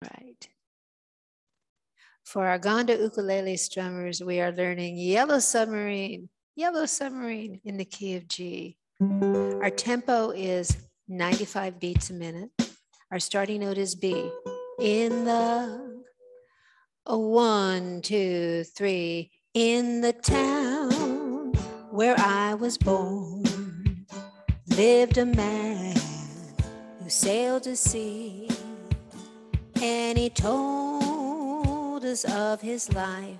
Right. For our Gonda ukulele strummers, we are learning Yellow Submarine in the key of G. Our tempo is 95 beats a minute. Our starting note is B. In the 1, 2, 3, in the town where I was born, lived a man who sailed to sea, and he told us of his life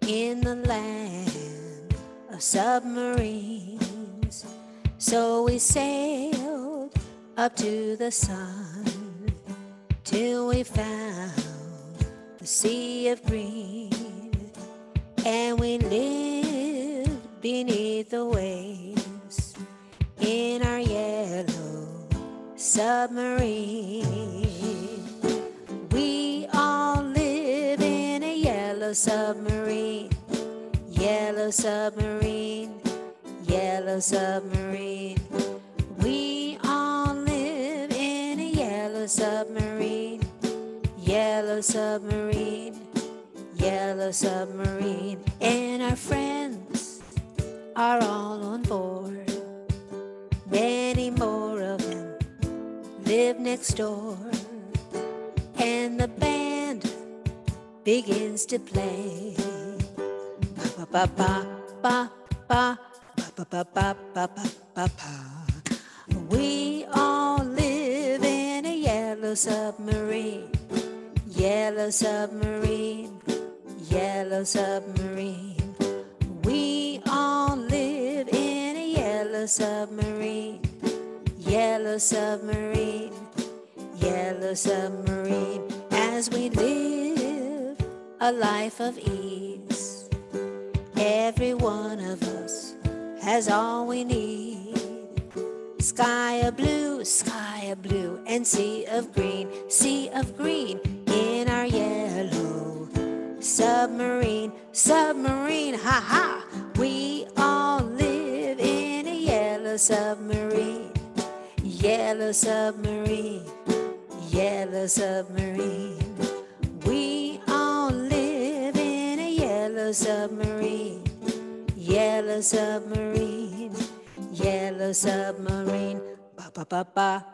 in the land of submarines. So we sailed up to the sun till we found the sea of green, and we lived beneath the waves in our yellow submarine. We all live in a yellow submarine, yellow submarine, yellow submarine. We all live in a yellow submarine, yellow submarine, yellow submarine. And our friends are all on board. Many more of them live next door. And the band begins to play. Ba ba ba ba ba ba ba ba ba ba ba ba. We all live in a yellow submarine, yellow submarine, yellow submarine. We all live in a yellow submarine, yellow submarine, yellow submarine. As we live a life of ease, every one of us has all we need. Sky of blue, and sea of green in our yellow submarine, submarine, ha ha. We all live in a yellow submarine, yellow submarine, yellow submarine. We all live in a yellow submarine, yellow submarine, yellow submarine. Ba ba ba ba.